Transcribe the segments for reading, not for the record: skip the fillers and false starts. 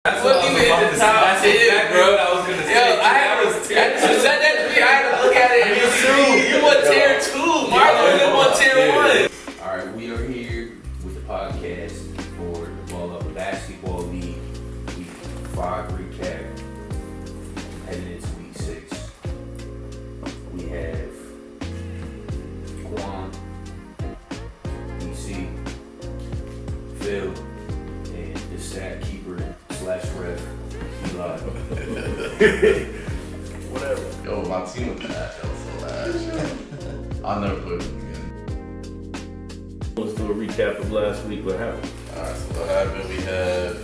That's what you hit the top 10, bro. I was gonna say. Yo, I had to set that to me. I had to look at it and see. You want tier 2. Marlon want tier 1. Alright, we are here with the podcast for the Ball Up Basketball League Week 5 recap. Heading into Week 6. We have Quan, DC, Phil, and the stat keeper / ref, Eli. Whatever. Yo, my team was so ass. I'll never play with them again. Let's do a recap of last week. What happened? Alright, so what happened? We had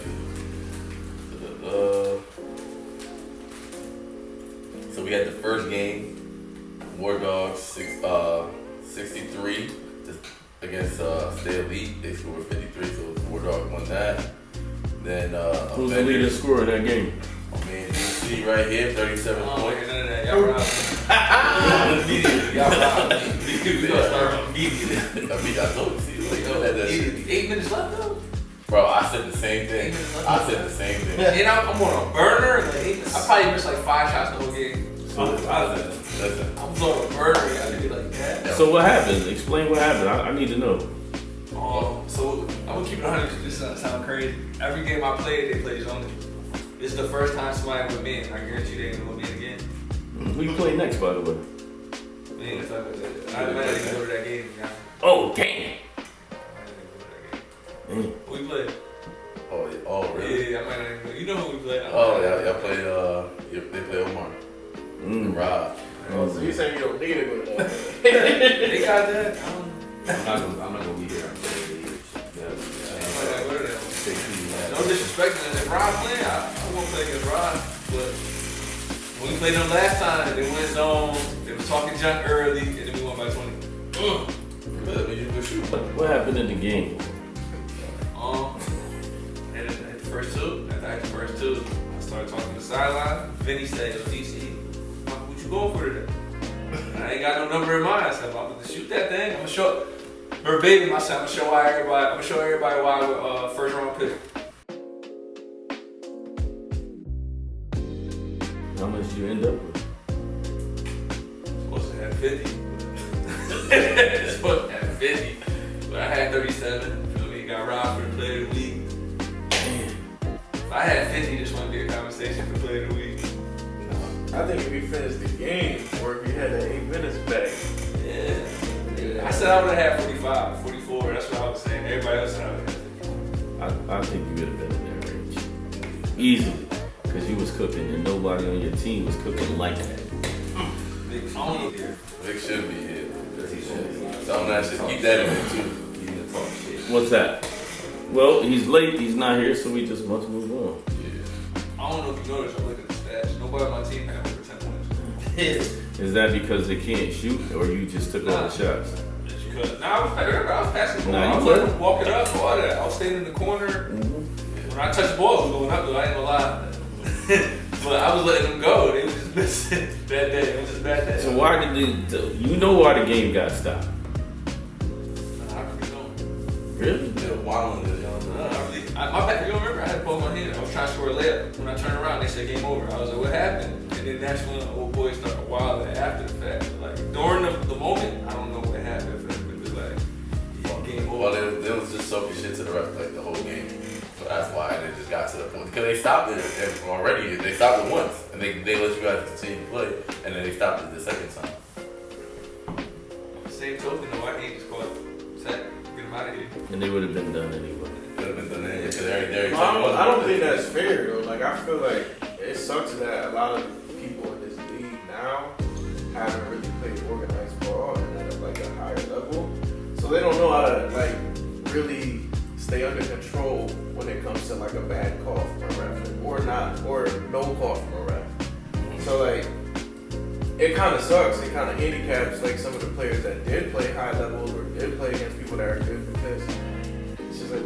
so we had the first game, War Dogs 63 against Stay Elite. They scored 53, so War Dogs won that. Then who's the leading scorer in that game? I mean, you see right here, 37 points. None of that. Y'all robbed me. Y'all robbed me. We gonna start immediately. I mean, I told you. See, like, yo, that shit. 8 minutes left though. Bro, I said the same thing. I said the same thing. And I'm on a burner. Like, I probably missed like 5 shots the whole game. Listen. I'm on a burner. I had to be like that. So what happened? Explain what happened. I need to know. So I'm gonna keep it 100. This is gonna sound crazy. Every game I played, they played zoning. This is the first time somebody with me, and I guarantee they ain't gonna win again. Who you play next, by the way? Man, if I might even go to that game. Yeah. Oh, damn. I might even go to that game. Who we played? Oh, really? Yeah, I might not even go. You know who we played? Oh, yeah, y'all played, they play Omar. Rob. Oh, so you saying you don't need to go to that? They got that. I'm not gonna be there. No disrespect to Rod playing. I won't play against Rod, but when we played them last time, they went zone. They was talking junk early, and then we won by 20. What happened in the game? And the first two, after I had the first two, I started talking to the sideline. Vinny said, "Yo, DC, what you going for today?" And I ain't got no number in mind. I said, "I'm gonna shoot that thing. I'm gonna show." Verbatim, I said, I'm gonna show everybody why I first round pick. How much did you end up with? Supposed to have 50. Supposed to have 50. But I had 37. Feel me? Got robbed for the player of the week. Damn. If I had 50, this wouldn't be a conversation for player of the week. I think if you finished the game, or if you had that 8 minutes back. Yeah. I said I would have had 45, 44. That's what I was saying. Everybody else said I would have. I think you would have been in that range. Easily. Because you was cooking and nobody on your team was cooking like that. Vic should be here. Vic should be here. So I'm not just keep that in there too. You need to talk shit. What's that? Well, he's late. He's not here, so we just must move on. I don't know if you noticed. I'm looking at the stats. Nobody on my team had over 10 points. Is that because they can't shoot, or you just took all the shots? I was passing the ball. Nah, I was letting them walk it up, all that. I was staying in the corner. Mm-hmm. When I touched the ball, it was going up, though. I ain't gonna lie. But I was letting them go. They was just missing. Bad day. It was just bad day. So why did you know why the game got stopped? I really don't. Really? Yeah, wilding is My back, you don't remember? I had the ball in my hand. I was trying to score a layup. When I turned around, they said game over. I was like, what happened? And then that's when the old boy started wilding after the fact. Like, during the moment, I don't know what happened. But it was like, game over. Well, they was just soaking shit to the rest like the whole game. So that's why they just got to the point. Because they stopped it already. They stopped it once. And they let you guys continue to play. And then they stopped it the second time. Same token, though, I can't just call it set, get him out of here. And they would have been done anyway. Could have been done anyway. Because I don't think that's fair though. Like I feel like it sucks that a lot of people in this league now haven't really played organized ball and at like a higher level, so they don't know how to like really stay under control when it comes to like a bad call from a ref or not, or no call from a ref. So like it kind of sucks. It kind of handicaps like some of the players that did play high level or did play against people that are good, because it's just like.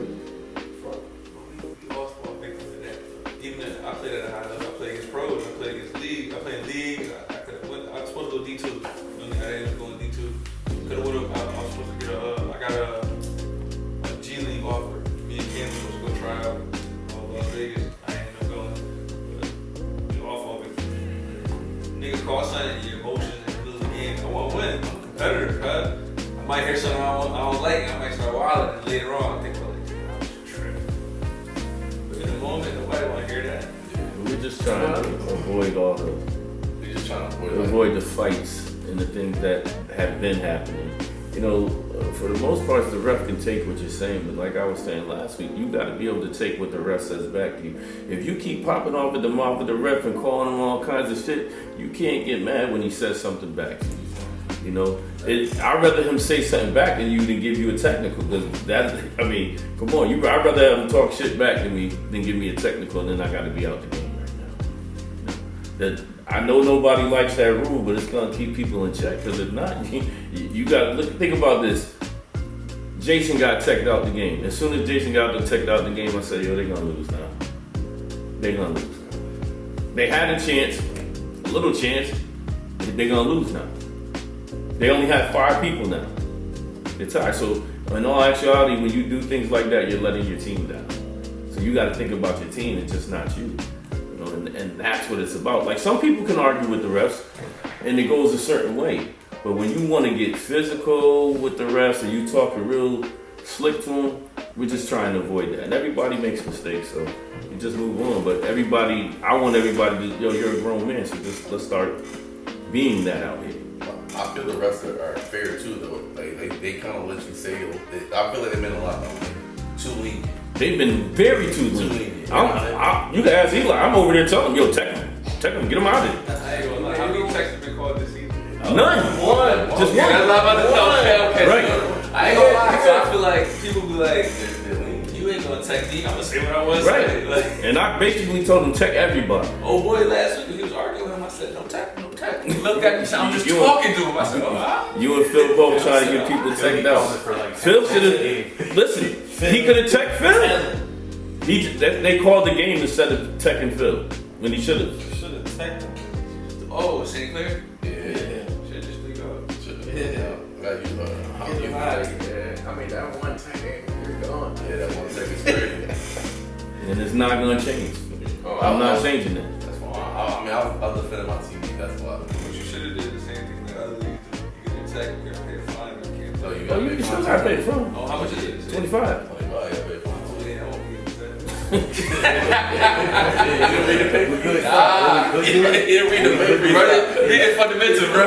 We lost ball victims to that. Even if I played at a high level, I played against pros, I played against league, I played league. I was supposed to go D2. I ended up going D2. Could have went up. I was supposed to get I got a G League offer. Me and Cam were supposed to go try out Las Vegas. I ended up might hear something I don't like, and I might start wilding, and later on, I think, well, like, damn, I was tripping. But in the moment, nobody want to hear that. We're just trying to avoid all the We just trying to avoid the fights and the things that have been happening. You know, for the most part, the ref can take what you're saying, but like I was saying last week, you got to be able to take what the ref says back to you. If you keep popping off at the mouth of the ref and calling him all kinds of shit, you can't get mad when he says something back to you. You know, I'd rather him say something back than you than give you a technical. Because that, I mean, come on, I'd rather have him talk shit back to me than give me a technical, and then I got to be out the game right now. You know, that I know nobody likes that rule, but it's gonna keep people in check. Because if not, you got to think about this. Jason got teched out the game. As soon as Jason got teched out the game, I said, yo, they're gonna lose now. They're gonna lose. They had a chance, a little chance. They're gonna lose now. They only have 5 people now. They're tired. So in all actuality, when you do things like that, you're letting your team down. So you got to think about your team and just not you. You know, and that's what it's about. Like some people can argue with the refs, and it goes a certain way. But when you want to get physical with the refs and you talking real slick to them, we're just trying to avoid that. And everybody makes mistakes, so you just move on. But I want everybody to, you're a grown man, so just let's start being that out here. I feel the refs are fair too, though. Like they kind of let you say. I feel like they've been a lot too lenient. They've been very too lenient. You can ask Eli. I'm over there telling him, yo, check him, get him out of there. I ain't gonna lie. How many checks have been called this season? None. One. Just one. That's what I'm about to tell. Okay. Right. I ain't gonna lie. So I feel like people be like, you ain't gonna tech me. I'm gonna say what I want to say. Like, And I basically told him check everybody. oh boy, last week when he was arguing with him, I said, no tech. He looked at me, so I'm just talking to him. I said, You and Phil both trying to get people checked out. Phil should have, listen, he could have checked Phil. They called the game instead of teching Phil, when he should have. Should have teched him. Oh, St. Clair? Yeah. Should just leave out. I mean, that one time, you're gone. Yeah, that 1 second screen. And it's not going to change. I'm not changing that. That's why. I'll defend my team. That's why. What you should have did the same thing like other leagues do. You get a tech, you gotta pay a fine, you can't. No, you Oh, gotta you pay can still fine. gotta pay the phone. Oh, how much is it? 25. 25, you gotta pay fine. Oh, yeah, I won't be able to say that. You didn't read the paper. You didn't read the paper. Read it fundamental, bro.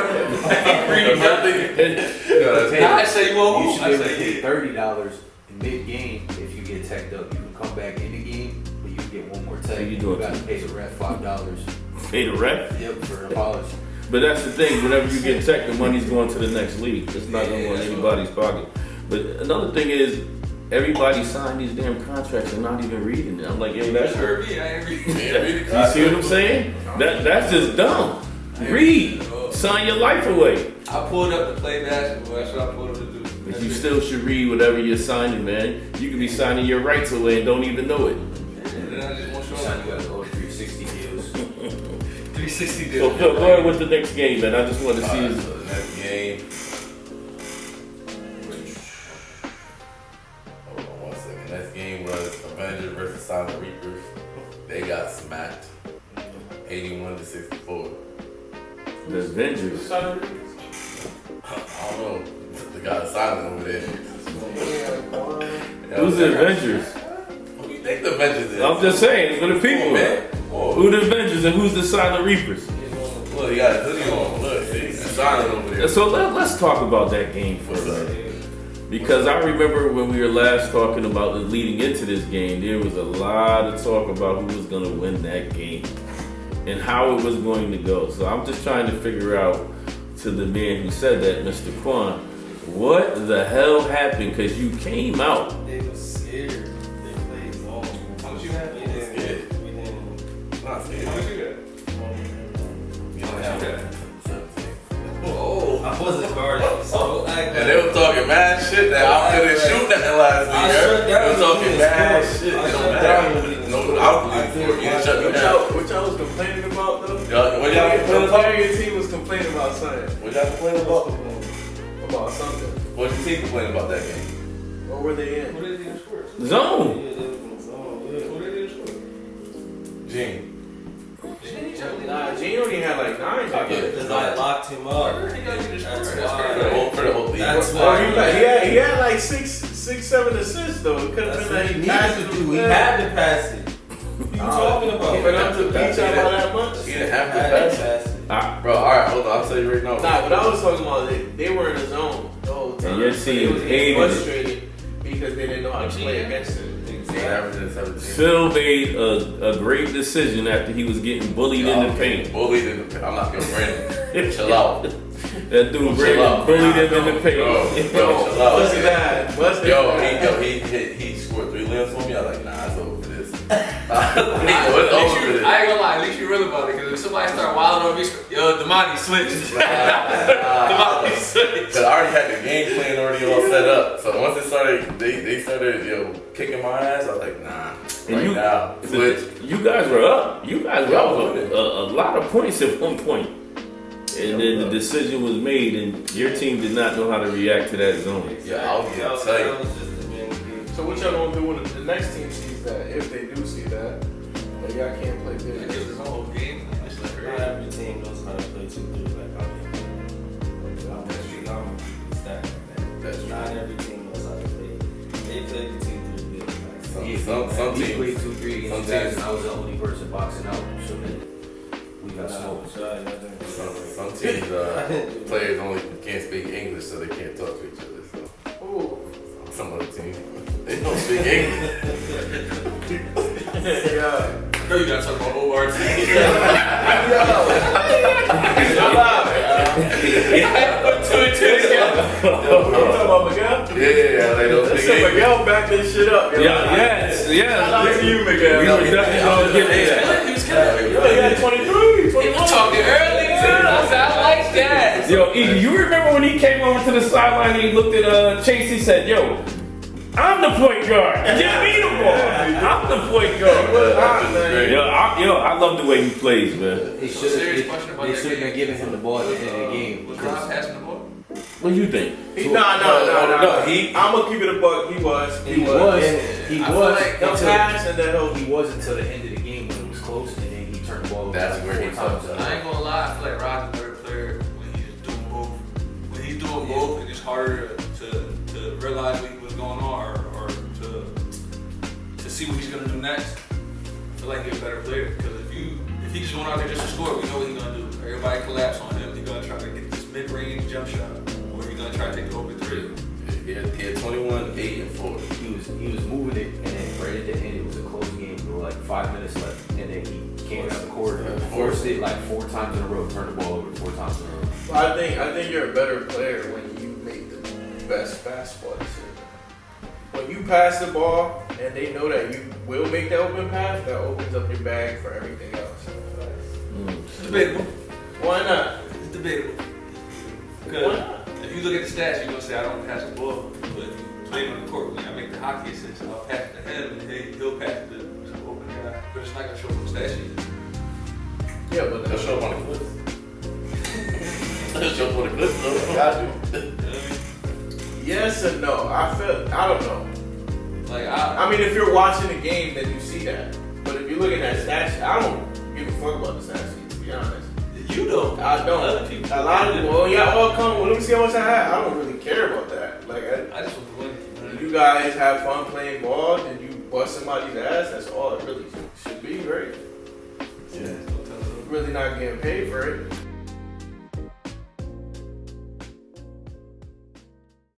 Read nothing. I say you won't. You should I be able to say get $30 in mid-game if you get teched up. You can come back in the game, but you get one more tech. So you doing got to pay the ref $5. Pay the ref? Yep, for an apology. But that's the thing, whenever you get tech, the money's going to the next league. It's not going to go in anybody's pocket. But another thing is, everybody signed these damn contracts and not even reading it. I'm like, yo, that's Sure, me, I ain't reading. you see what I'm saying? That's just dumb. Read. Sign your life away. I pulled up to play basketball. That's what I pulled up to do. But you still should read whatever you're signing, man. You could be signing your rights away and don't even know it. And then I just want to show Son, up. you got to go 360 deals. 360 So deal. Phil, go ahead with the next game, man. I just want to see So his. the next game. Hold on 1 second. Next game was Avengers versus Silent Reapers. They got smacked, 81-64. The Avengers. I don't know. The guy silent over there. Who's the Avengers? Who do you think the Avengers is? I'm just saying, for the people, man. Who the Avengers and who's the Silent Reapers? Look, you got a hoodie on. Look, see? He's silent over there. So let's talk about that game for a minute. Because I remember when we were last talking about leading into this game, there was a lot of talk about who was going to win that game and how it was going to go. So I'm just trying to figure out, to the man who said that, Mr. Quan, what the hell happened? Because you came out. They was scared. They played ball. How much you have? We didn't. Not scared. How much you got? You don't have that. Oh. I wasn't guarding. So And they were talking mad shit that I couldn't shoot nothing last week. I shut down. They were talking mad shit. I It don't shut matter. down. No, I was for it. You didn't shut me down. What y'all was complaining about though? What y'all The complaining about? entire team was complaining about something. What y'all complaining about? About something. What your team complaining about that game? What were they in? What did they do in sports? Zone. What did they do in sports? Gene. Nah, G Gene only had like 9. I get it. Because I locked him up. He got you this That's score. why. For the whole league. That's Well, why. he had like 7 assists though. It could have That's been what that he he passed needed it. to do. He had to pass it. What you talking about? But up to beat y'all by that much. He didn't have Had to to pass. pass it. Bro, alright, hold on. I'll tell you right now. Nah, but I was talking about they were in the zone the whole time. And your So they team was getting hated it. frustrated because they didn't know how to play against it. He averaging 17. Phil made a great decision after he was getting bullied in the paint. Bullied in the paint. I'm not gonna Brandon. Chill out. That dude Chill Brandon out. bullied him in the Bro, paint. bro, chill out. Busted that. Busted Yo, that. he scored 3 layups for me. I was like, nah, it's over for this. It's over for this. I ain't gonna lie, at least you real about it. Because if somebody start wilding on me, yo, Damani switched. Damani switched. Cause I already had the game plan already all set up. So once it started, they started, kicking my ass. I was like, nah, And right you- now. Switch. You guys were up. You guys were up a lot of points at one point. And then the decision was made, and your team did not know how to react to that zone. Yeah, I'll That get was tight. just the main game. So what y'all gonna do when the next team sees that? If they do see that, that y'all can't play It gives business. us a whole game. It's like Not crazy. every team knows how to play 2-3 like I do. I'm stacked like that. That's Not true. every team knows how to play. They play the 2-3 good. Like, Some We teams. played 2-3 against some you guys, teams- and I was the only person boxing out. So then we got smoked. Some teams, players only can't speak English, so they can't talk to each other. So Ooh. some other teams, they don't speak English. Yeah. Bro, you gotta talk about ORT. Put 2 and 2 together. You talking about Miguel? Yeah, they don't Let's speak say English. Miguel back this shit up. Yo. Yes. Shout out to you, We Miguel. were definitely gonna get to that. He was killing it. Yo, he had 23, 21. He was talking early too. I said, I like that. Yo, Iggy, you remember when he came over to the sideline and he looked at Chase, he said, yo, I'm the point guard. Give me the ball. I'm the point guard. I love the way he plays, man. They So serious should question about they that shouldn't game. have given him the ball at the end of the game. Was because Rob passing the ball? What do you think? Nah. No, I'm gonna keep it a buck. He was. He was He'll until pass and then he'll. he was until the end of the game when it was close, and then he turned the ball over. That's like where he 4 times. fucked I ain't gonna lie, I feel like Rob's a better player when he's doing both. When he's doing both, it's just harder to realize what's going on or to see what he's gonna do next. I feel like he's a better player because if he just went out there just to score, we know what he's gonna do. Everybody collapse on him. He's gonna try to get this mid-range jump shot, or he's gonna try to take the open 3. He had 21, 8, and 4. He was moving it, and then right at the end it was a close game. There were like 5 minutes left, and then he came down the court, forced it like 4 times in a row, turned the ball over 4 times in a row. Well, I think you're a better player when you make the best basketball decision. When you pass the ball and they know that you will make that open pass, that opens up your bag for everything else. It's debatable. Why not? It's debatable. Why Because not? if you look at the stats, you're gonna say I don't pass the ball. But if you play on the court, when I make the hockey assist, I'll pass it to him, and he'll pass it to the open guy. But it's not gonna show up on the stat sheet. Yeah, but They'll show up on the clips. They'll show up on the clips, though. Got you. You know what I mean? yes and no. I don't know. Like I mean, if you're watching the game, then you see that. But if you're looking at stats, I don't give a fuck about the stats sheet, to be honest. you don't. I don't. Other people. A lot of people, well, yeah, all come. Well, let me see how much I have. I don't really care about that. Like, I just want to win. you guys have fun playing ball, and you bust somebody's ass. That's all it really should be, right? Yeah. Really not getting paid for it.